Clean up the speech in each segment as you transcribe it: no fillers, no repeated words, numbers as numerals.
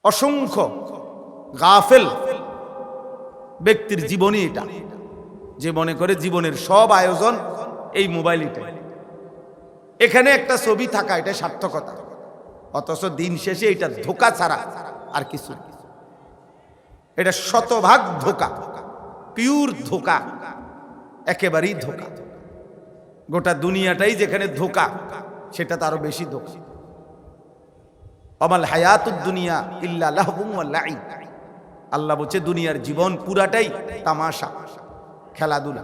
অসংখ্য গাফেল ব্যক্তির জীবনই এটা, যে মনে করে জীবনের সব আয়োজন এই মোবাইলটা, এখানে একটা ছবি থাকা এটা সার্থকতা, অথচ দিন শেষে এটা ধোঁকা ছাড়া আর কিছু, এটা শতভাগ ধোঁকা, পিওর ধোঁকা, একেবারেই ধোঁকা। গোটা দুনিয়াটাই যেখানে ধোঁকা, সেটা তারও বেশি ধোঁকা। আমাল হায়াতুদ দুনিয়া ইল্লা লাহবুন ওয়া লাইব, আল্লাহ বলছে দুনিয়ার জীবন পুরাটাই তামাশা, খেলাধুলা।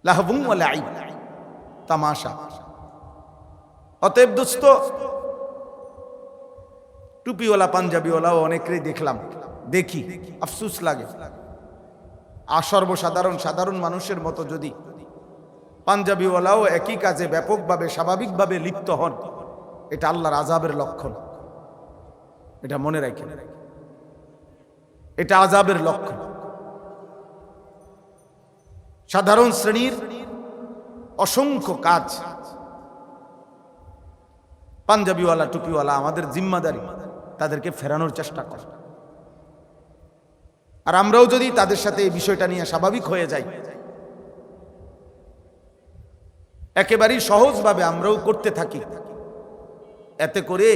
লাহবুন ওয়া লাইব, তামাশা। অতএব দোস্ত, টুপিওয়ালা পাঞ্জাবিওয়ালাও অনেকেই দেখলাম, দেখি আফসোস লাগে। আর সর্বসাধারণ সাধারণ মানুষের মতো যদি পাঞ্জাবিওয়ালাও একই কাজে ব্যাপকভাবে স্বাভাবিকভাবে লিপ্ত হন, এটা আল্লাহর আযাবের লক্ষণ। এটা মনে রাখেন, এটা আযাবের লক্ষণ। সাধারণ শ্রেণীর অসংখ্য কাজ পাঞ্জাবিওয়ালা টুপিওয়ালা আমাদের জিম্মাদারি তাদেরকে ফেরানোর চেষ্টা করে। আর আমরাও যদি তাদের সাথে এই বিষয়টা নিয়ে স্বাভাবিক হয়ে যাই, একেবারেই সহজভাবে আমরাও করতে থাকি, এতে করে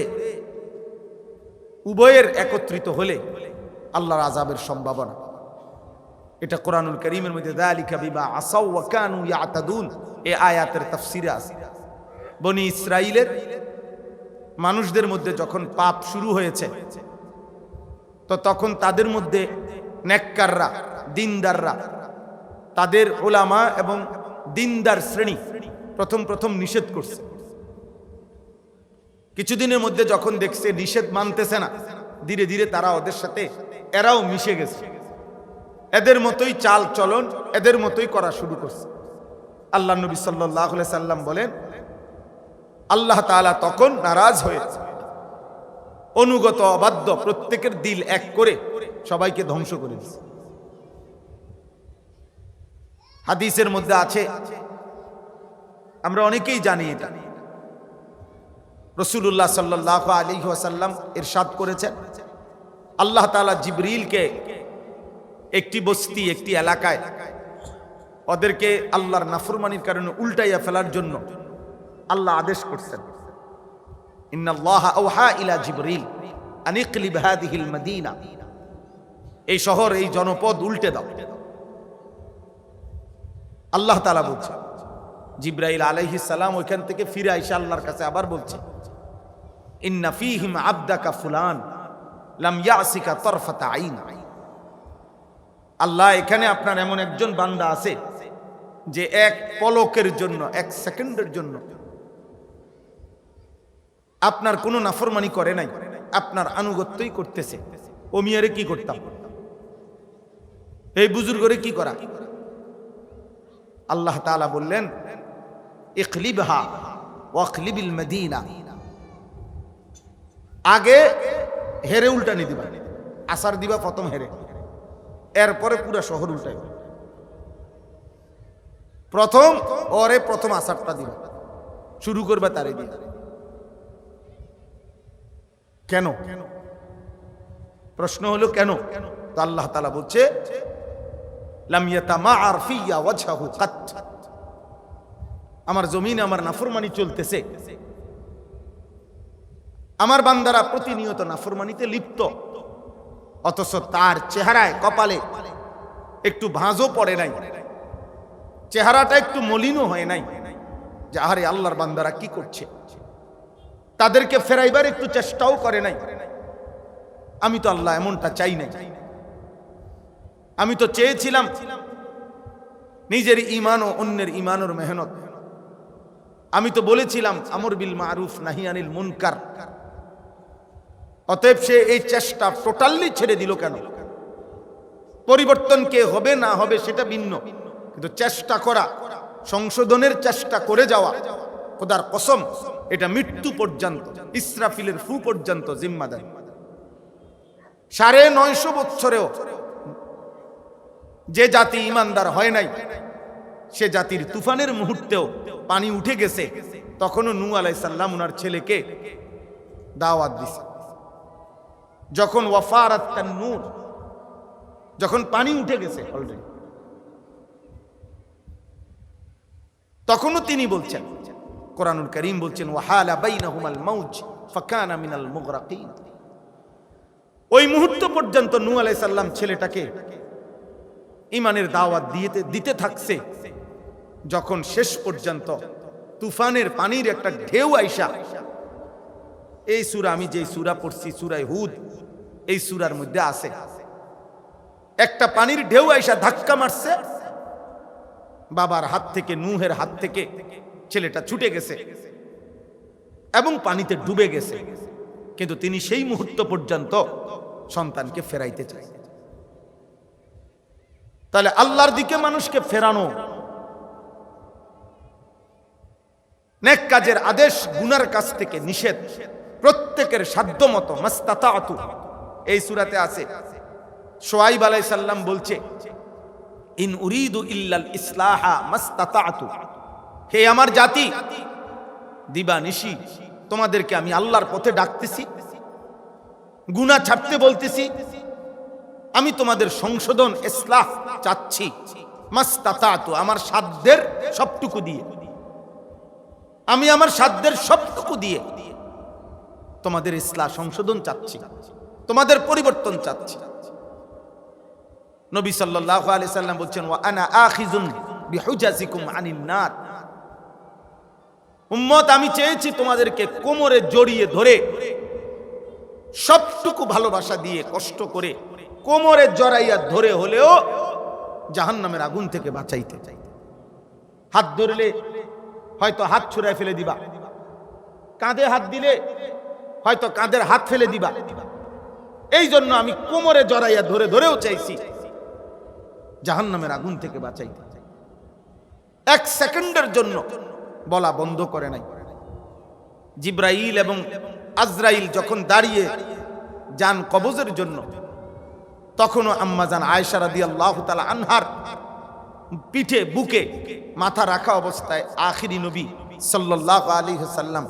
উভয়ের একত্রিত হলে আল্লাহর আযাবের সম্ভাবনা। এটা কোরআনুল কারীমের মধ্যে যালিকা বিমা আসাউ ওয়া কানু ইয়াতাদুন, এই আয়াতের তাফসীরে আছে। বনি ইসরাইলের মানুষদের মধ্যে যখন পাপ শুরু হয়েছে, তো তখন তাদের মধ্যে নেককাররা, দিনদাররা, তাদের উলামা এবং দিনদার শ্রেণী প্রথম নিষেধ করছে। কিছুদিনের মধ্যে যখন দেখছে নিষেধ মানতেছে না, ধীরে ধীরে তারা ওদের সাথে এরাও মিশে গেছে, এদের মতোই চাল চলন, এদের মতোই করা শুরু করছে। আল্লাহ নবী সাল্লাল্লাহু আলাইহি সাল্লাম বলেন, আল্লাহ তাআলা তখন নারাজ হয়েছে, অনুগত অবাধ্য প্রত্যেকের দিল এক করে সবাইকে ধ্বংস করে দিয়েছে। হাদিসের মধ্যে আছে, আমরা অনেকেই জানি এটা, রাসূলুল্লাহ সাল্লাল্লাহু আলাইহি ওয়াসাল্লাম ইরশাদ করেছেন, আল্লাহ তাআলা জিবরিলকে একটি বস্তি, একটি এলাকায় ওদেরকে আল্লাহর নাফরমানির কারণে উল্টাইয়া ফেলার জন্য আল্লাহ আদেশ করছেন, ইন্নাল্লাহা আওহা ইলা জিবরিল আন ইকলিব হাযিহিল মাদিনা, এই শহর, এই জনপদ উল্টে দাও। আল্লাহ তাআলা বলছেন, জিবরাইল আলাইহিস সালাম ওইখান থেকে ফিরে আইসা আল্লাহর কাছে আবার বলছে, ইন্না ফীহিম আবদাকা ফুলান লাম ইয়াসিকা তরফাতা আইন, আল্লাহ এখানে আপনার এমন একজন বান্দা আছে যে এক পলকের জন্য, এক সেকেন্ডের জন্য আপনার কোনো নাফরমানি করে নাই, আপনার আনুগত্যই করতেছে। ও মিয়ারে কি করতাম, এই বুজুর্গরে কি করা? আল্লাহ তাআলা বললেন, ইকলিবহা ওয়াকলিবিল মদিনা, আগে হেরে উল্টানি দিবা, আসার দিবা প্রথম হেরে, এরপরে পুরা শহর উল্টাই। প্রথম আসারটা দিবা, শুরু করবে তারে দিয়ে। কেন? প্রশ্ন হলো কেন? তো আল্লাহ তাআলা বলছে, লাম ইয়াতামাআর ফিয়া ওয়াজহু কাত, আমার জমিনে আমার নাফরমানি চলতেছে, আমার বান্দারা প্রতিনিয়ত নাফরমানিতে লিপ্ত, অথচ তার চেহারায়, কপালে একটু ভাঁজও পড়ে নাই, চেহারাটা একটু মলিনও হয় নাই, যে আরে আল্লাহর বান্দারা কি করছে, তাদেরকে ফেরাইবার একটু চেষ্টাও করে নাই। আমি তো আল্লাহ এমনটা চাই নাই, আমি তো চেয়েছিলাম নিজের ঈমান ও অন্যের ঈমানের মেহনত, আমি তো বলেছিলাম আমর বিল মারুফ নাহি আনিল মুনকার। অতএব সে এই চেষ্টা টোটালি ছেড়ে দিল কেন? পরিবর্তন কে হবে না হবে সেটা ভিন্ন, কিন্তু চেষ্টা করা, সংশোধনের চেষ্টা করে যাওয়া, খোদার কসম এটা মৃত্যু পর্যন্ত, ইসরাফিলের ফু পর্যন্ত জিম্মাদারি। ৯৫০ বছরেও যে জাতি ইমানদার হয় নাই, সে জাতির তুফানের মুহূর্তেও পানি উঠে গেছে, তখনও নূহ আলাইহিস সালাম ওনার ছেলেকে দাওয়াত দিছে, যখন ওয়াফারাত তান্নুর, যখন পানি উঠে গেছে অলরেডি, তখনও তিনি বলছেন, কোরআনুল কারীম বলছেন ওয়াহালা বাইনাহুমাল মাউজ ফাকানা মিনাল মুগরাকিন। ওই মুহূর্ত পর্যন্ত নূহ আলাইহিস সালাম ছেলেটাকে ঈমানের দাওয়াত দিতে থাকছে, যখন শেষ পর্যন্ত তুফানের পানির একটা ঢেউ আইসা, এই সূরা আমি যে সূরা পড়ছি সূরা হুদ, এই সূরার মধ্যে আছে, একটা পানির ঢেউ আইসা ধাক্কা মারছে, বাবার হাত থেকে, নূহের হাত থেকে ছেলেটা ছুটে গেছে এবং পানিতে ডুবে গেছে, কিন্তু তিনি সেই মুহূর্ত পর্যন্ত সন্তানকে ফেরাইতে চাই। তাহলে আল্লাহর দিকে মানুষকে ফেরানো, নেক কাজের আদেশ, গুনার কাছ থেকে নিষেধ, প্রত্যেকের সাধ্যমতো মাস্তাতাতু, এই সূরাতে আছে। শুআয়ব আলাইহিস সালাম বলছে ইন উরিদু ইল্লাল ইসলাহা মাস্তাতাতু, হে আমার জাতি, দিবা নিশি তোমাদেরকে আমি আল্লাহর পথে ডাকতেছি, গুনাহ ছাড়তে বলতেছি, আমি তোমাদের সংশোধন ইসলাহ চাচ্ছি, মাস্তাতাতু, আমার সাধ্যের সবটুকু দিয়ে, আমি আমার সাধ্যের সবটুকু দিয়ে তোমাদের ইসলাহ, সংশোধন চাচ্ছি, তোমাদের পরিবর্তন চাচ্ছি। নবী সাল্লাল্লাহু আলাইহি সাল্লাম বলছেন ওয়া আনা আখিযুন বিহুজাজিকুম আনিন নার, উম্মত আমি চেয়েছি তোমাদেরকে কোমরে জড়িয়ে ধরে সবটুকু ভালোবাসা দিয়ে কষ্ট করে কোমরে জড়াইয়া ধরে হলেও জাহান্নামের আগুন থেকে বাঁচাইতে চাই। হাত ধরলে হয়তো হাত ছুঁড়ে ফেলে দিবা, কাঁধে হাত দিলে হয়তো কাঁধের হাত ফেলে দিবা, এই জন্য আমি কোমরে জড়াইয়া ধরে ধরেও চাইছি জাহান্নামের আগুন থেকে বাঁচাইতে চাই। এক সেকেন্ডের জন্য বলা বন্ধ করে নাই। জিব্রাইল এবং আজরাইল যখন দাঁড়িয়ে যান কবজের জন্য, তখনও আম্মাজান আয়েশা রাদিয়াল্লাহু তাআলা আনহার পিঠে, বুকে মাথা রাখা অবস্থায় আখিরি নবী সাল্লাল্লাহু আলাইহি ওয়াসাল্লাম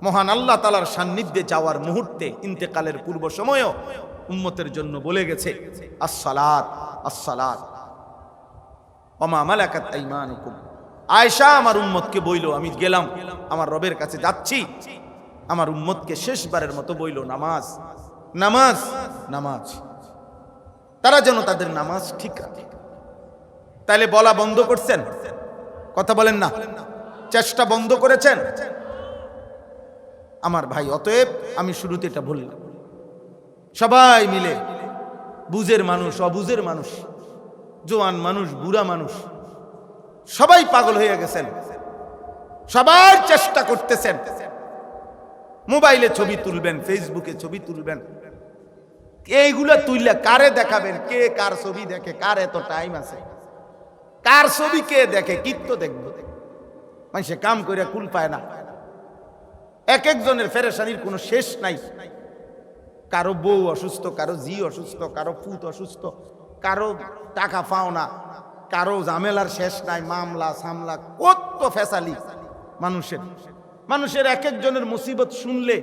মহান আল্লাহ তাআলার সান্নিধ্যে যাওয়ার মুহূর্তে, ইন্তেকালের পূর্ব সময়েও উম্মতের জন্য বলে গেছে আসসালাত আসসালাত ওয়া মা মালাকাত আইমানুকুম। আয়েশা আমার উম্মতকে বইল, আমি গেলাম আমার রবের কাছে যাচ্ছি, আমার উম্মতকে শেষবারের মতো বইল নামাজ নামাজ নামাজ, তারা যেন তাদের নামাজ ঠিক রাখে। তাইলে বলা বন্ধ করছেন? কথা বলেন না, চেষ্টা বন্ধ করেছেন? আমার ভাই, অতএব আমি শুরুতে এটা বললাম, সবাই মিলে, বুঝের মানুষ, অবুঝের মানুষ, জোয়ান মানুষ, বুড়া মানুষ, সবাই পাগল হয়ে গেছেন, সবাই চেষ্টা করতেছেন, মোবাইলে ছবি তুলবেন, ফেসবুকে ছবি তুলবেন, এইগুলা তুললে কারে দেখাবেন? কে কার ছবি দেখে? কার এত টাইম আছে? কার ছবি কে দেখে? কিত্ত দেখবো, মানুষে কাম করে কুল পায় না। এক একজনের ফেরেশানির কোনো শেষ নাই। কারো বউ অসুস্থ, কারো জি অসুস্থ, কারো পুত অসুস্থ, কারো টাকা পাও না, কারো ঝামেলার শেষ নাই, মামলা সামলা, কত ফেসালি মানুষের এক একজনের মুসিবত শুনলে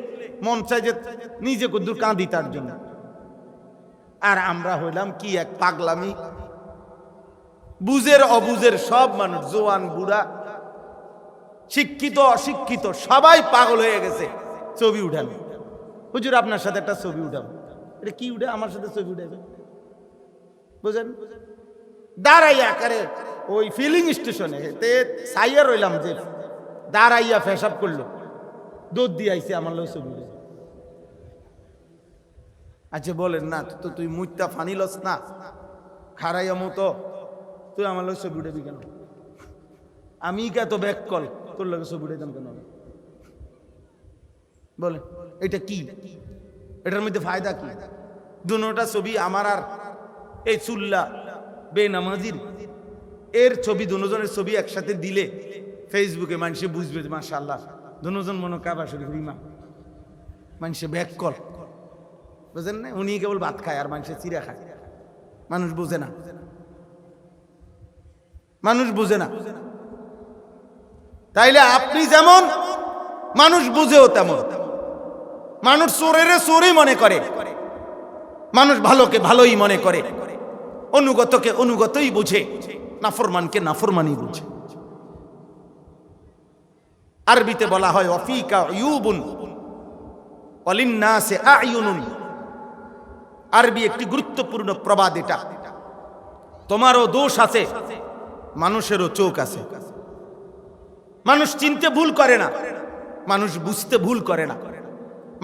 মন চায় যে নিজে কদ্দুর কাঁদি তার জন্য। আর আমরা হইলাম কি এক পাগলামি, বুঝের অবুঝের সব মানুষ, জোয়ান বুড়া, শিক্ষিত অশিক্ষিত, সবাই পাগল হয়ে গেছে ছবি উঠান। হুজুর আপনার সাথে একটা ছবি উঠাবো, এটা কি উঠে? আমার সাথে ছবি উঠাবে, বুঝেন? দাঁড়াইয়া আকারে ওই ফিলিং স্টেশনে সাইয়া রইলাম, যে দাঁড়াইয়া ফেসাব করলো, দুধ দিয়ে আইছে আমার লোক ছবি উঠে। আচ্ছা বলেন না, তো তুই মুইতা ফানি লস না, খারাইয়া মতো তুই আমার লোক ছবি উঠেবি কেন? আমি কে তো ব্যাক কল, তোর লোক ছবি উঠাইতাম কেন? বলে এটা কি? এটার মধ্যে ফায়দা কি? দুটা ছবি আমার আর এই চুল্লা বেনামাজির, এর ছবি, দুজনের ছবি একসাথে দিলে ফেসবুকে মানুষে বুঝবে মাশাআল্লাহ দুজন মনে কাবা শরীফ ইমাম, মানুষে ব্যাক কল, বুঝেন না? উনি কেবল ভাত খায় আর মানুষে চিরা খায়। মানুষ বুঝে না, মানুষ বুঝে না। তাইলে আপনি যেমন, মানুষ বুঝেও তেমন। মানুষ চোরের চোরই মনে করে, মানুষ ভালোকে ভালোই মনে করে, অনুগতকে অনুগতই বুঝে, নাফরমানকে নাফরমানই বুঝে। আরবিতে বলা হয় ওয়াফিকা উয়ুবুন ওয়ালিন্নাসি আ'য়ুনুন। আরবি একটি গুরুত্বপূর্ণ প্রবাদ এটা। তোমারও দোষ আছে, মানুষেরও চোখ আছে। মানুষ চিনতে ভুল করে না, মানুষ বুঝতে ভুল করে না।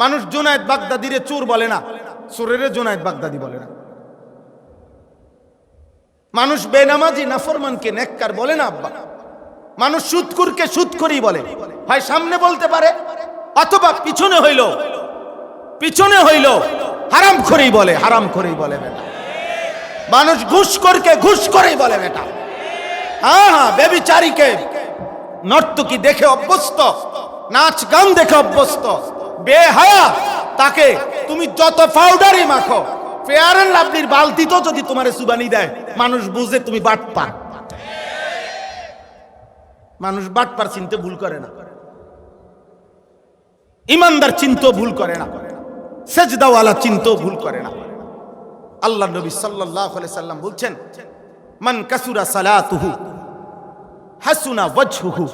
মানুষ জুনায়েদ বাগদাদিরে চোর বলে না, চোরের জুনায়েদ বাগদাদি বলে না। মানুষ বেনামাজি নাফরমানকে নেককার বলে না আব্বা। মানুষ সুদখোরকে সুদখোরই বলে, হয় সামনে বলতে পারে অথবা পিছনে হইল হারামখোরই বলে, হারামখোরই বলে বেটা। মানুষ ঘুষখোরকে ঘুষখোরই বলে বেটা। হ্যাঁ, বেবিচারীকে নর্তকী দেখে অভ্যস্ত, নাচ গান দেখে অভ্যস্ত, বেহায়া তাকে তুমি যত পাউডারই মাখো, ফেয়ার এন্ড লাভলির বালতিতেও যদি তোমারে সুবানি দেয়, মানুষ বুঝে তুমি বাটপার। মানুষ বাটপার চিনতে ভুল করে না, ইমানদার চিনতেও ভুল করে না, সেজদাওয়ালা চিনতেও ভুল করে না। আল্লাহ নবী সাল্লাল্লাহু আলাইহি সাল্লাম বলছেন, মান কাসুরা সালাতুহু হাসুনা ওয়াজহুহু।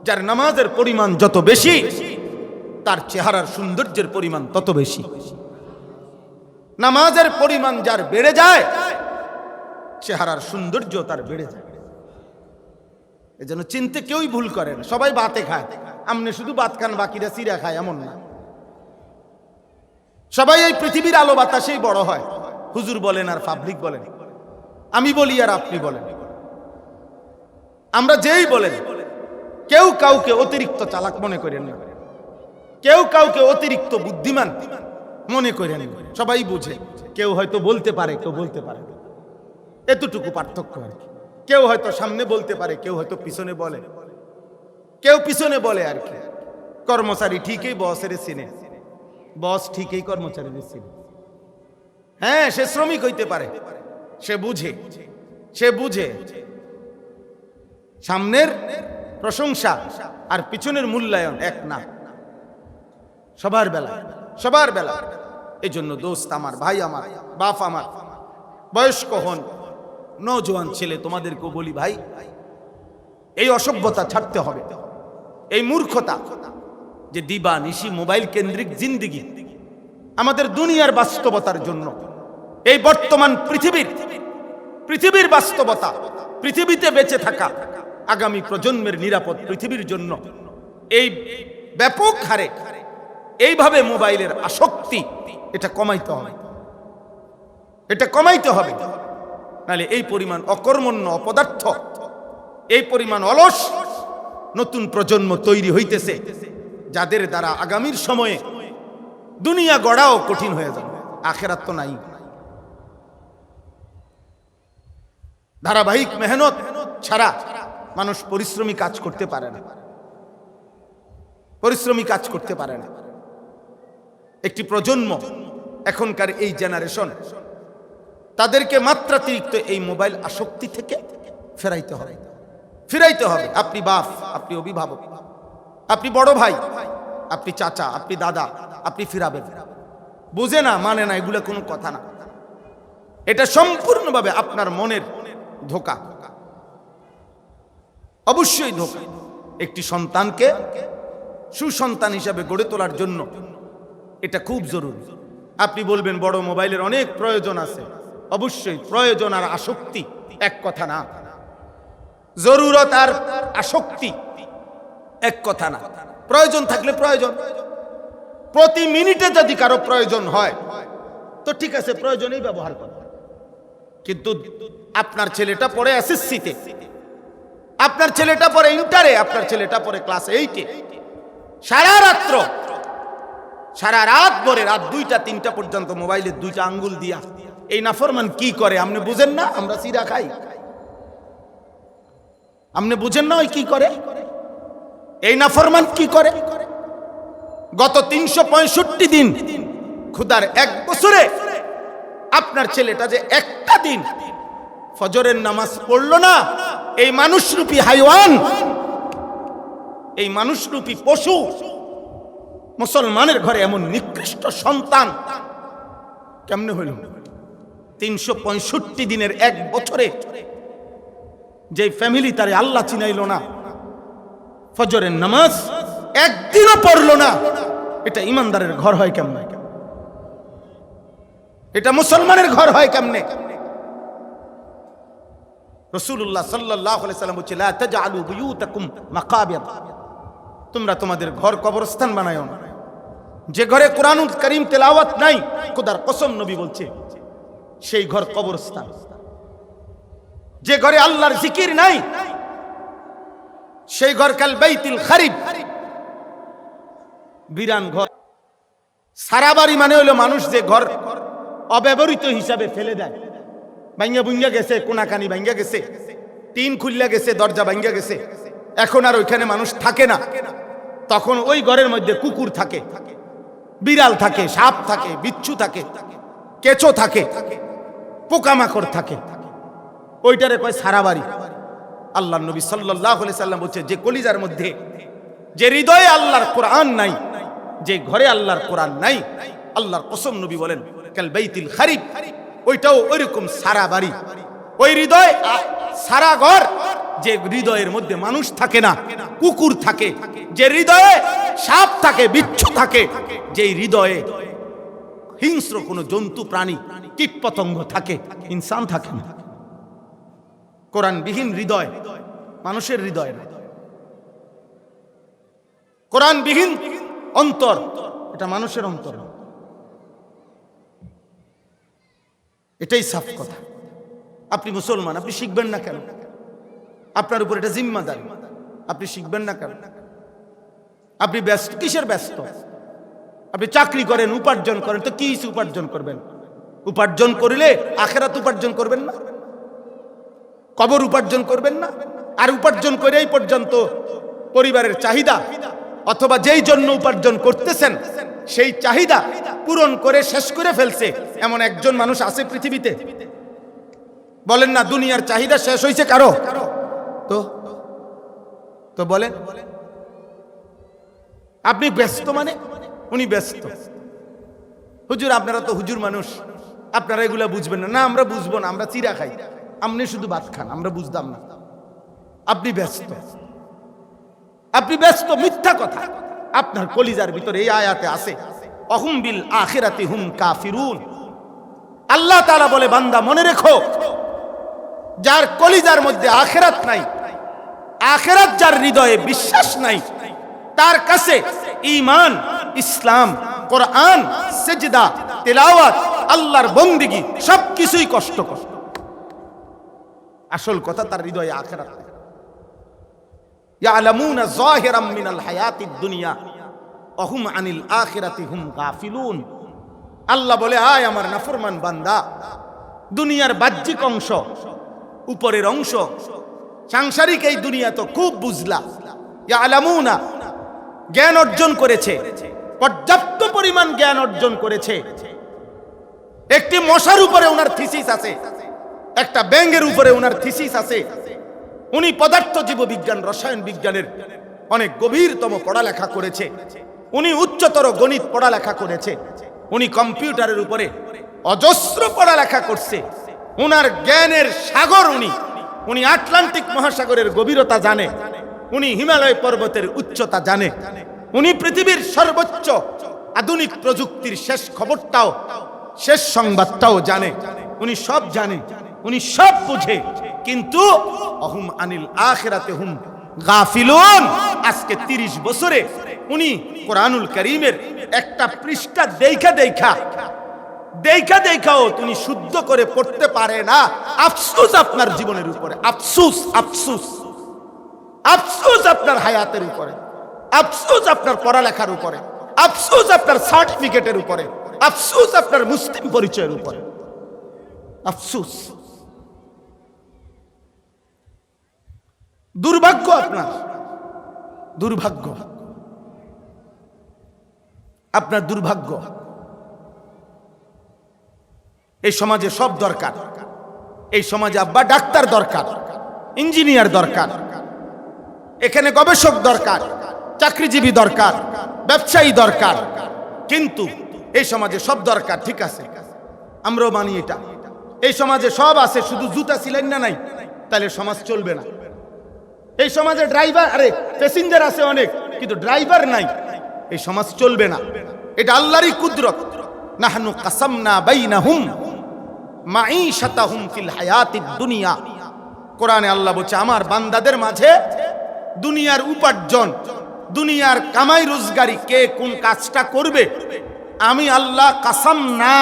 যার নামাজের পরিমাণ যত বেশি, তার চেহারার সৌন্দর্যের পরিমাণ তত বেশি। নামাজের পরিমাণ যার বেড়ে যায়, চেহারার সৌন্দর্য তার বেড়ে যায়। এজন্য চিনতে কেউই ভুল করে না। সবাই বাতে খায়, আমনে শুধু বাত খান, বাকিরা চিরা খায় এমন না। সবাই এই পৃথিবীর আলো বাতাসেই বড় হয়। হুজুর বলেন আর পাবলিক বলেন, আমি বলি আর আপনি বলেন, আমরা যেই বলেন, কেউ কাউকে অতিরিক্ত চালাক মনে করেন না, কেউ কাউকে অতিরিক্ত বুদ্ধিমান মনে করেন। সবাই বুঝে, কেউ হয়তো বলতে পারে, কেউ বলতে পারে না। এতটুকু পার্থক্য আর কি। কেউ হয়তো সামনে বলতে পারে, কেউ হয়তো পিছনে বলে, কেউ পিছনে বলে আর কি। কর্মচারী ঠিকই বসের চিনে, বস ঠিকই কর্মচারীর চিনে। হ্যাঁ, সে শ্রমিক হইতে পারে, সে বুঝে সামনের প্রশংসা আর পিছনের মূল্যায়ন এক না, সবার বেলা। এই জন্য দোস্ত আমার, ভাই আমার, বাপ আমার, বয়স্ক হন, নওজোয়ান ছেলে, তোমাদেরকেও বলি ভাই, এই অসভ্যতা ছাড়তে হবে। এই মূর্খতা যে দিবা নিশি মোবাইল কেন্দ্রিক জিন্দিগি, আমাদের দুনিয়ার বাস্তবতার জন্য, এই বর্তমান পৃথিবীর বাস্তবতা, পৃথিবীতে বেঁচে থাকা, আগামী প্রজন্মের নিরাপদ পৃথিবীর জন্য এই ব্যাপক হারে এইভাবে মোবাইলের আসক্তি, এটা কমাইতে হবে। নাহলে এই পরিমাণ অকর্মণ্য অপদার্থ, এই পরিমাণ অলস নতুন প্রজন্ম তৈরি হইতেছে, যাদের দ্বারা আগামীর সময়ে দুনিয়া গড়াও কঠিন হয়ে যাবে, আখিরাত তো নাই। ধারাবাহিক মেহনত ছাড়া মানুষ পরিশ্রমী কাজ করতে পারে না। একটি প্রজন্ম, এখনকার এই জেনারেশন, তাদেরকে মাত্রাতিরিক্ত এই মোবাইল আসক্তি থেকে ফিরাইতে হবে। আপনি বাপ, আপনি অভিভাবক, আপনি বড় ভাই, আপনি চাচা, আপনি দাদা, আপনি ফিরাবেন। বুঝে না, মানে না, এগুলো কোনো কথা না। এটা সম্পূর্ণভাবে আপনার মনের ধোঁকা, অবশ্যই ধোঁকা। একটি সন্তানকে সুসন্তান হিসাবে গড়ে তোলার জন্য এটা খুব জরুরি। আপনি বলবেন বড় মোবাইলের অনেক প্রয়োজন আছে, অবশ্যই প্রয়োজন আর আসক্তি এক কথা না। জরুরত আর আসক্তি এক কথা না। প্রয়োজন থাকলে প্রয়োজন, প্রতি মিনিটে যদি কারো প্রয়োজন হয় তো ঠিক আছে, প্রয়োজনেই ব্যবহার করবে। কিন্তু আপনার ছেলেটা পড়ে এসএসসিতে, আপনার ছেলেটা পড়ে ইন্টারে, আপনার ছেলেটা পড়ে ক্লাস 8-এ, সারা রাত ভরে, রাত 2টা-3টা পর্যন্ত মোবাইলের 2টা আঙ্গুল দিয়া এই নাফরমান কি করে আপনি বুঝেন না? আমরা চিরা খাই, আপনি বুঝেন না ওই কি করে? এই নাফরমান কি করে? গত 365 দিন খুদার 1 বছরে আপনার ছেলেটা যে একটা দিন ফজরের নামাজ পড়লো না, এই মানুষরূপী হাইওয়ান, এই মানুষরূপী পশু মুসলমানের ঘরে এমন নিকৃষ্ট সন্তান কেমনে হইল? 365 দিনের এক বছরে যে ফ্যামিলি তারে আল্লাহ চিনাইল না, ফজরের নামাজ একদিনও পড়লো না, এটা ইমানদারের ঘর হয় কেমনে? এটা মুসলমানের ঘর হয় কেমনে? রাসূলুল্লাহ সাল্লাল্লাহু আলাইহি সাল্লাম বলেছেন, লা তাজআলু বুয়ুতাকুম মাকাবির, তোমরা তোমাদের ঘর কবরস্থান বানায়ো না। যে ঘরে কোরআনুল কারীম তেলাওয়াত নাই, খোদার কসম নবী বলছে সেই ঘর কবরস্থান। যে ঘরে আল্লাহর জিকির নাই সেই ঘর কাল বাইতুল খারিব, বিরান ঘর। সারা বাড়ি মানে হলো মানুষ যে ঘর অব্যবহৃত হিসাবে ফেলে দেয়, ভাঙ্গা ভুঙ্গা গেছে, কোনাকানি ভাঙ্গা গেছে, টিন খুললা গেছে, দরজা ভাঙ্গা গেছে, এখন আর ওইখানে মানুষ থাকে না। তখন ওই ঘরের মধ্যে কুকুর থাকে, বিড়াল থাকে, সাপ থাকে, বিচ্ছু থাকে, কেঁচো থাকে, পোকামাকড় থাকে, ওইটারে কয় সারা বাড়ি। আল্লাহর নবী সাল্লাল্লাহু আলাইহি সাল্লাম বলছে, যে কলিজার মধ্যে, যে হৃদয়ে আল্লাহর কোরআন নাই, যে ঘরে আল্লাহর কোরআন নাই, আল্লাহর কসম নবী বলেন কাল বাইতুল খারিব, ওইটাও ওইরকম সারা বাড়ি। ওই হৃদয় সারা ঘর, যে হৃদয়ের মধ্যে মানুষ থাকে না, কুকুর থাকে, যে হৃদয়ে সাপ থাকে, বিচ্ছু থাকে, যে হৃদয়ে হিংস্র কোন জন্তু প্রাণী কীট পতঙ্গ থাকে, ইনসান থাকে না। কোরআনবিহীন হৃদয় মানুষের হৃদয় না, কোরআনবিহীন অন্তর এটা মানুষের অন্তর। এটাই সাফ কথা। আপনি মুসলমান, আপনি শিখবেন না কেন? আপনার উপর এটা জিম্মাদারি, আপনি শিখবেন না কেন? আপনি ব্যস্ত, কিসের ব্যস্ত? আপনি চাকরি করেন, উপার্জন করেন, তো কি উপার্জন করবেন? উপার্জন করিলে আখিরাত উপার্জন করবেন না? কবর উপার্জন করবেন না? আর উপার্জন করে এই পর্যন্ত পরিবারের চাহিদা অথবা যেই জন্য উপার্জন করতেছেন সেই চাহিদা পূরণ করে শেষ করে ফেলছে এমন একজন মানুষ আছে পৃথিবীতে? বলেন না দুনিয়ার চাহিদা শেষ হয়েছে কারো? তো বলেন, আপনি ব্যস্ত মানে? উনি ব্যস্ত। হুজুর আপনারা তো হুজুর মানুষ, আপনারা এগুলা বুঝবেন না। না, আমরা বুঝবো না, আমরা চিরা খাই, আপনি শুধু ভাত খান, আমরা বুঝতাম না। আপনি ব্যস্ত, আপনি ব্যস্ত, মিথ্যা কথা। আপনার কলিজার ভিতরে এই আয়াতে আছে, অহুম বিল আখিরাতি হুম কাফিরুন। আল্লাহ তাআলা বলে, বান্দা মনে রেখো, যার কলিজার মধ্যে আখিরাত নাই, আখিরাত যার হৃদয়ে বিশ্বাস নাই, তার কাছে ঈমান, ইসলাম, কোরআন, সিজদা, তিলাওয়াত, আল্লাহর বন্দেগী সবকিছুই কষ্টকর। আসল কথা, তার হৃদয়ে আখিরাত নাই। ইয়ালামুনা যাহিরাম মিনাল হায়াতিদ দুনিয়া ওয়া হুম আনিল আখিরাতি হুম গাফিলুন। আল্লাহ বলে, আয় আমার নাফরমান বান্দা, দুনিয়ার বাহ্যিক অংশ, উপরের অংশ, সাংসারিক এই দুনিয়া তো খুব বুঝলা। ইয়ালামুনা, জ্ঞান অর্জন করেছে, পর্যাপ্ত পরিমাণ জ্ঞান অর্জন করেছে। একটি মশার উপরে ওনার থিসিস আছে, একটা ব্যাঙের উপরে ওনার থিসিস আছে। উনি পদার্থ জীববিজ্ঞান, রসায়ন বিজ্ঞানের অনেক গভীরতম পড়ালেখা করেছে। উনি উচ্চতর গণিত পড়ালেখা করেছে। উনি কম্পিউটারের উপরে অজস্র পড়ালেখা করছে। উনার জ্ঞানের সাগর উনি আটলান্টিক মহাসাগরের গভীরতা জানে, উনি হিমালয় পর্বতের উচ্চতা জানে, উনি পৃথিবীর সর্বোচ্চ আধুনিক প্রযুক্তির শেষ খবরটাও, শেষ সংবাদটাও জানে। উনি সব জানে, উনি সব বুঝে, কিন্তু অহুম আনিল আখিরাতে হুম গাফিলুন। আজকে 30 বছরে উনি কোরআনুল কারীমের একটা পৃষ্ঠা দেখাও তুমি শুদ্ধ করে পড়তে পারে না। আফসোস আপনার জীবনের উপরে, আফসোস, আফসোস, আফসোস আপনার হায়াতের উপরে, আফসোস আপনার পড়ালেখার উপরে, আফসোস আপনার সার্টিফিকেটের উপরে, আফসোস আপনার মুসলিম পরিচয়ের উপরে, আফসোস। দুর্ভাগ্য আপনার, দুর্ভাগ্য আপনার, দুর্ভাগ্য। এই সমাজে সব দরকার। এই সমাজে আব্বা ডাক্তার দরকার, ইঞ্জিনিয়ার দরকার, এখানে গবেষক দরকার, চাকরিজীবী দরকার, ব্যবসায়ী দরকার। কিন্তু এই সমাজে সব দরকার, ঠিক আছে, আমরাও মানি এটা। এই সমাজে সব আছে, শুধু জুতা সিলেন না নাই, তাহলে সমাজ চলবে না। এই সমাজে ড্রাইভার, প্যাসেঞ্জার আছে অনেক, কিন্তু ড্রাইভার নাই, এই সমাজ চলবে না। এটা আল্লাহরই কুদরত। নাহনু কাসামনা বাইনাহুম মাঈশাতাহুম ফিল হায়াতিদ দুনিয়া। কোরআনে আল্লাহ বলছে, আমার বান্দাদের মাঝে দুনিয়ার উপার্জন, দুনিয়ার কামাই রোজগারি, কে কোন কাজটা করবে, আমি আল্লাহ কাসাম না,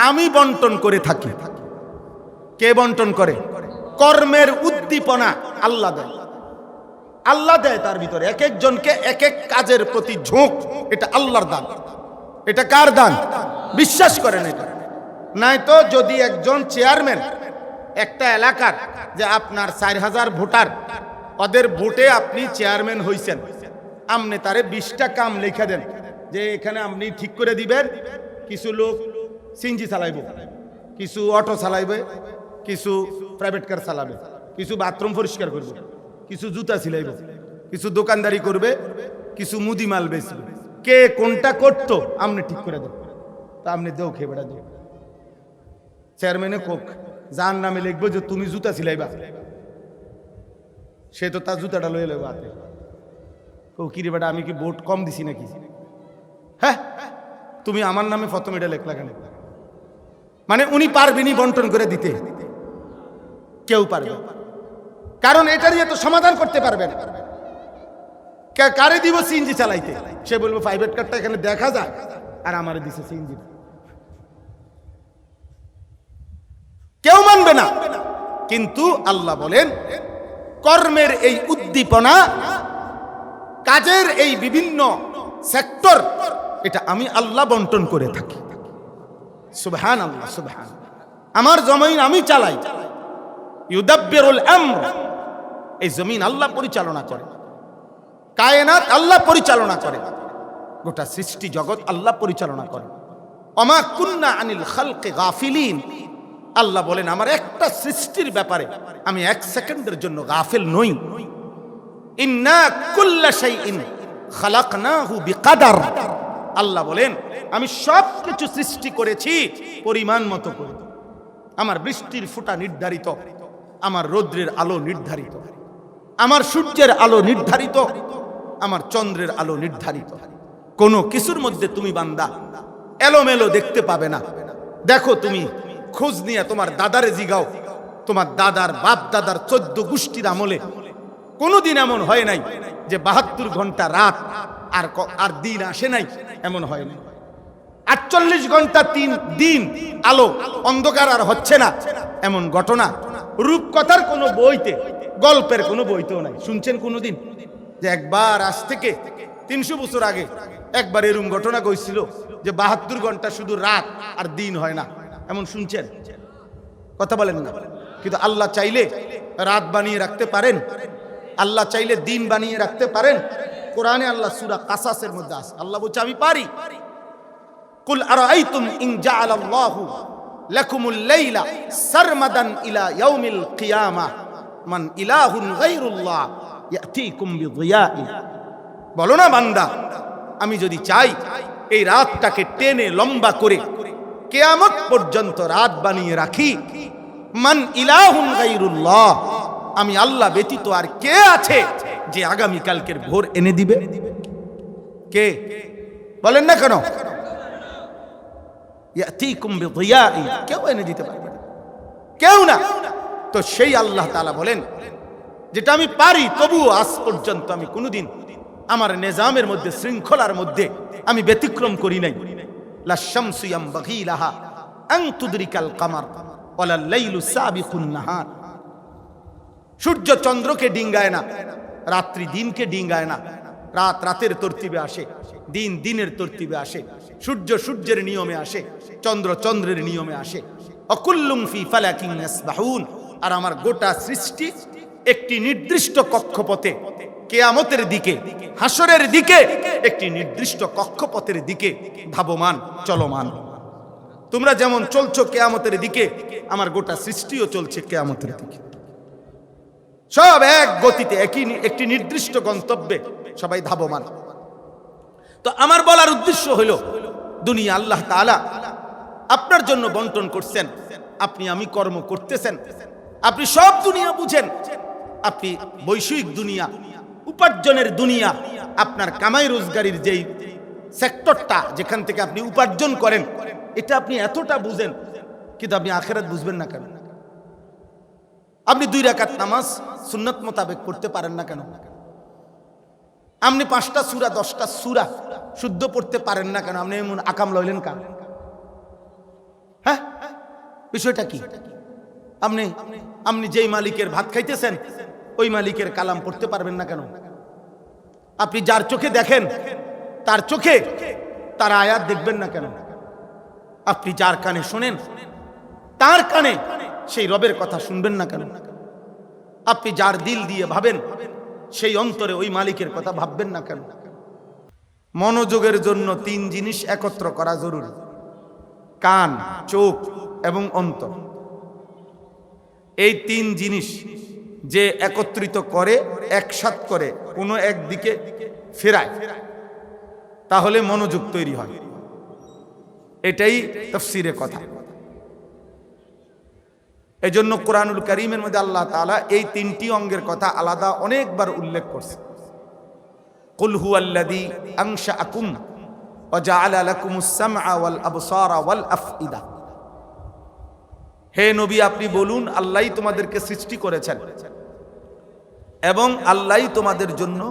আমি বন্টন করে থাকি। কে বন্টন করে? কর্মের উদ্দীপনা আল্লাহ দেয়। আল্লাহ দেয়, তার ভিতরে এক একজনকে এক এক কাজের প্রতি ঝোঁক, এটা আল্লাহর দান। এটা কার দান? বিশ্বাস করেন এটা। নাই তো যদি একজন চেয়ারম্যান একটা এলাকার, যে আপনার 4000 ভোটার, ওদের ভোটে আপনি চেয়ারম্যান হইছেন, আপনি তারে 20টা কাম লেখা দেন যে এখানে আপনি ঠিক করে দিবেন, কিছু লোক সিএনজি চালাইব, কিছু অটো চালাইবে, কিছু প্রাইভেট কার চালাবে, কিছু বাথরুম পরিষ্কার করবে, কিছু জুতা সিলাইব, কিছু দোকানদারি করবে, কিছু মুদি মাল বেচবে। কে কোনটা করতো আপনি ঠিক করে দেন। তা আপনি দেও খেয়ে বেড়া দেও। চেয়ারম্যানে কোক যার নামে লিখবো যে তুমি জুতা সিলাইবা, সে তো তার জুতাটা লয়ে লইব হাতে। কো কি রে বেটা, আমি কি ভোট কম দিছি নাকি? হ্যাঁ, তুমি আমার নামে প্রথম এটা লেখলা কেন? মানে উনি পারবেনি বন্টন করে দিতে, কেউ পারবে, কারণ এটা নিয়ে তো সমাধান করতে পারবেন। কারে দিব সিএনজি চালাইতে? সে বলবো প্রাইভেট কারটা এখানে দেখা যায়, আর আমারে দিছে সিএনজি। কেউ মানবে না। কিন্তু আল্লাহ বলেন, কর্মের এই উদ্দীপনা, কাজের এই বিভিন্ন সেক্টর, এটা আমি আল্লাহ বন্টন করে থাকি। সুবহানাল্লাহ, সুবহান। আমার জমিন আমি চালাই। ইউদাব্বিরুল আমর, এই জমিন আল্লাহ পরিচালনা করে, কায়নাত আল্লাহ পরিচালনা করে, গোটা সৃষ্টি জগৎ আল্লাহ পরিচালনা করে। ওমা কুন্না আনিল খালকি গাফিলিন। আল্লাহ বলেন, আমার একটা সৃষ্টির ব্যাপারে আমি 1 সেকেন্ডের জন্য গাফিল নই। ইন্না কুল্লা শাইইন খালাকনাহু বিকাদার। আল্লাহ বলেন, আমি সব কিছু সৃষ্টি করেছি পরিমাণ মতো করে। আমার বৃষ্টির ফোঁটা নির্ধারিত, আমার রৌদ্রের আলো নির্ধারিত, আমার সূর্যের আলো নির্ধারিত, আমার চন্দ্রের আলো নির্ধারিত। কোনো কিছুর মধ্যে তুমি বান্দা এলোমেলো দেখতে পাবে না। দেখো, তুমি খোঁজ নিয়ে তোমার দাদারে জিগাও, তোমার দাদার বাপ দাদার 14 গোষ্ঠীর আমলে কোনোদিন এমন হয় নাই যে 72 ঘন্টা রাত আর দিন আসে নাই, এমন হয় নাই। 48 ঘন্টা দিন আলো, অন্ধকার আর হচ্ছে না, এমন ঘটনা রূপকথার কোনো বইতে, গল্পের কোনো বইতেও নাই। শুনছেন কোনোদিন যে একবার আজ থেকে 300 বছর আগে একবার এরকম ঘটনা কইছিল যে 72 ঘন্টা শুধু রাত আর দিন হয় না? এমন শুনছেন? কথা বলেন না। কিন্তু আল্লাহ চাইলে রাত বানিয়ে রাখতে পারেন, আল্লাহ চাইলে দিন বানিয়ে রাখতে পারেন। কোরআনে আল্লাহ সূরা কাসাসের মধ্যে আছে, আল্লাহ বলছে আমি পারি। কুল আরাআইতুম ইন জাআলাল্লাহু লাকুমুল লাইলা সারমাদান ইলা ইয়াউমিল কিয়ামাহ মান ইলাহুন গায়রুল্লাহ ইয়াতিকুম বিদিয়াইন। বলো না বান্দা, আমি যদি চাই এই রাতটাকে টেনে লম্বা করে কিয়ামত পর্যন্ত রাত বানিয়ে রাখি, মান ইলাহুন গায়রুল্লাহ, আমি আল্লাহ ব্যতীত আর কে আছে যে আগামী কালকের ভোর এনে দিবে? কে বলেন না কেন? ইয়াতিকুম বিদিয়াইন, কেউ এনে দিতে পারবে না, কেউ না। তো সেই আল্লাহ তাআলা বলেন, যেটা আমি পারি, তবুও আজ পর্যন্ত আমি কোনোদিন আমার নিজামের মধ্যে, শৃঙ্খলার মধ্যে আমি ব্যতিক্রম করি নাই। লা শামসু ইয়ামবাগি লাহা আন তুদরিকাল কামার ওয়ালা লাইলু সাবিকুন নাহার। সূর্য চন্দ্রকে ডিঙ্গায় না, রাত্রি দিনকে ডিঙ্গায় না। রাত রাতের তরতিবে আসে, দিন দিনের তরতিবে আসে, সূর্য সূর্যের নিয়মে আসে, চন্দ্র চন্দ্রের নিয়মে আসে। অকুল্লুম ফি ফালাকিন ইয়াসবাহুন। আর আমার গোটা সৃষ্টি একটি নির্দিষ্ট কক্ষপথে, কিয়ামতের দিকে, হাসরের দিকে, একটি নির্দিষ্ট কক্ষপথের দিকে ধাবমান, চলমান। তোমরা যেমন চলছো কিয়ামতের দিকে, আমার গোটা সৃষ্টিও চলছে কিয়ামতের দিকে। সব এক গতিতে, একটি নির্দিষ্ট গন্তব্যে সবাই ধাবমান। তো আমার বলার উদ্দেশ্য হলো, দুনিয়া আল্লাহ তাআলা আপনার জন্য বন্টন করছেন, আপনি আমি কর্ম করতেছেন, আপনি সব দুনিয়া বুঝেন, আপনি বৈষয়িক দুনিয়া, উপার্জনের দুনিয়া, আপনার কামাই রোজগারির যেই সেক্টরটা যেখান থেকে আপনি উপার্জন করেন, এটা আপনি এতটা বুঝেন, কিন্তু আপনি আখিরাত বুঝবেন না কেন? আপনি 2 রাকাত নামাজ সুন্নত মোতাবেক পড়তে পারেন না কেন? আপনি 5টা সূরা 10টা সূরা শুদ্ধ পড়তে পারেন না কেন? আপনি এমন আকাম লইলেন কেন? হ্যাঁ, বিষয়টা কি? আপনি যেই মালিকের ভাত খাইতেছেন ওই মালিকের কালাম পড়তে পারবেন না কেন? আপনি যার চোখে দেখেন তার চোখে তার আয়াত দেখবেন না কেন? আপনি যার কানে শোনেন তার কানে সেই রবের কথা শুনবেন না কেন? আপনি যার দিল দিয়ে ভাবেন সেই অন্তরে ওই মালিকের কথা ভাববেন না কেন? মনোযোগের জন্য 3 জিনিস একত্র করা জরুরি: কান, চোখ এবং অন্তর। এই 3 জিনিস যে একত্রিত করে, একসাথ করে, কোনো একদিকে ফেরায়, তাহলে মনোযোগ তৈরি হয়। এটাই তাফসীরে কথা। এই জন্য কোরআনুল কারীমের মধ্যে আল্লাহ তাআলা এই 3টি অঙ্গের কথা আলাদা অনেকবার উল্লেখ করছে। কুল হুয়াল্লাযী আনশাআকুম ওয়া জাআলা লাকুমুস সামআ ওয়াল আবসারা ওয়াল আফইদা। হে নবী, আপনি বলুন, আল্লাহই তোমাদেরকে সৃষ্টি করেছেন এবং আল্লাহই তোমাদের জন্য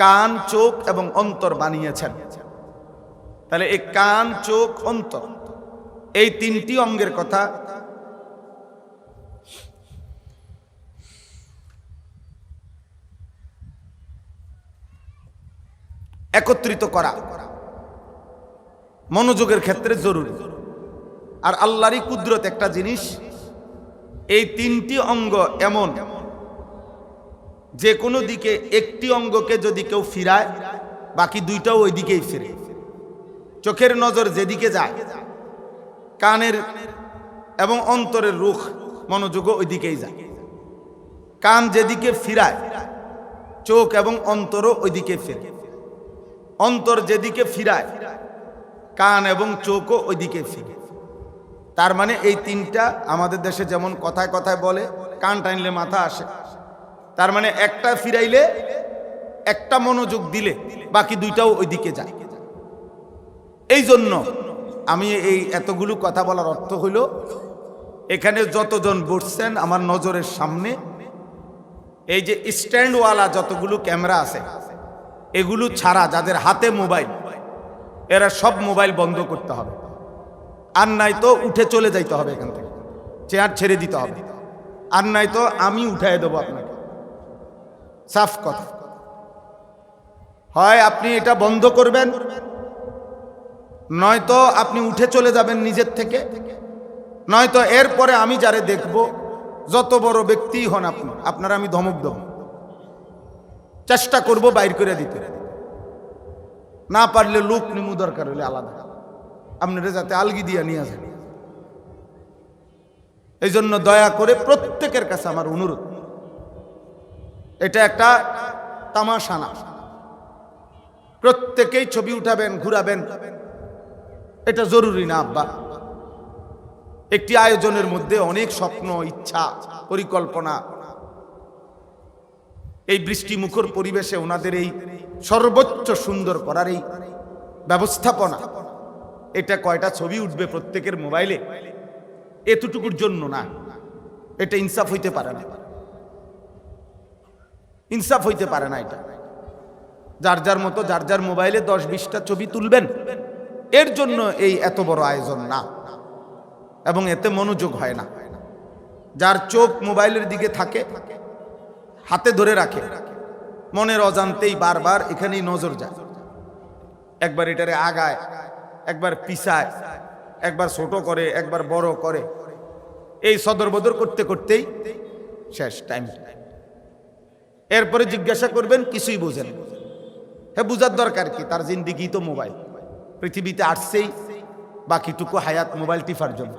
কান, চোখ এবং অন্তর বানিয়েছেন। তাহলে এই কান, চোখ, অন্তর, এই 3টি অঙ্গের কথা একত্রিত করা মনোযোগের ক্ষেত্রে জরুরি। আর আল্লাহরই কুদরত একটা জিনিস, এই 3টি অঙ্গ এমন, যে কোনো দিকে একটি অঙ্গকে যদি কেউ ফিরায়, বাকি 2টাও ওই দিকেই ফিরে। চোখের নজর যেদিকে যায়, কানের এবং অন্তরের রুখ, মনোযোগও ওই দিকেই যায়। কান যেদিকে ফিরায়, চোখ এবং অন্তরও ওই দিকে ফিরে। অন্তর যেদিকে ফিরায়, কান এবং চোখও ওই দিকে ফিরে। তার মানে এই 3টা, আমাদের দেশে যেমন কথায় কথায় বলে কান টাইনলে মাথা আসে, তার মানে একটা ফিরাইলে, একটা মনোযোগ দিলে বাকি 2টাও ওই দিকে যায়। এই জন্য আমি এই এতগুলো কথা বলার অর্থ হইল, এখানে যতজন বসছেন আমার নজরের সামনে, এই যে স্ট্যান্ডওয়ালা যতগুলো ক্যামেরা আছে, এগুলো ছাড়া যাদের হাতে মোবাইল, এরা সব মোবাইল বন্ধ করতে হবে। আর নাই তো উঠে চলে যাইতে হবে, এখান থেকে চেয়ার ছেড়ে দিতে হবে। আর নাই তো আমি উঠাই দেবো আপনাকে। সাফ কথা। হয় আপনি এটা বন্ধ করবেন, নয়তো আপনি উঠে চলে যাবেন নিজের থেকে, নয়তো এরপরে আমি যারে দেখব, যত বড় ব্যক্তি হন আপনি, আপনারা আমি ধমক দেব, চেষ্টা করব বাইর করে দিতে। না পারলে লোক নিমু, দরকার হলে আলাদা, আপনারা যাতে আলগি দিয়া নিয়ে আসেন। এই জন্য দয়া করে প্রত্যেকের কাছে আমার অনুরোধ, এটা একটা তামাশা না। প্রত্যেকেই ছবি উঠাবেন, ঘুরাবেন, এটা জরুরি না আব্বা। একটি আয়োজনের মধ্যে অনেক স্বপ্ন, ইচ্ছা, পরিকল্পনা। এই বৃষ্টিমুখর পরিবেশে ওনাদের এই সর্বোচ্চ সুন্দর করার এই ব্যবস্থাপনা, এটা কয়টা ছবি উঠবে প্রত্যেকের মোবাইলে, এতটুকুর জন্য না। এটা ইনসাফ হইতে পারে না, ইনসাফ হইতে পারে না। এটা যার যার মতো যার যার মোবাইলে 10-20টা ছবি তুলবেন, এর জন্য এই এত বড় আয়োজন না, এবং এতে মনোযোগ হয় না। যার চোখ মোবাইলের দিকে থাকে, হাতে ধরে রাখে, মনের অজান্তেই বারবার এখানেই নজর যায়। একবার এটারে আগায়, একবার পিছায়, একবার ছোট করে, একবার বড় করে, এই সদর বদর করতে করতেই শেষ টাইম। এরপরে জিজ্ঞাসা করবেন, কিছুই বোঝেন। হ্যাঁ, বুঝার দরকার কি? তার জিন্দিগি তো মোবাইল, পৃথিবীতে আসছেই বাকিটুকু হায়াত মোবাইল টিপার জন্য।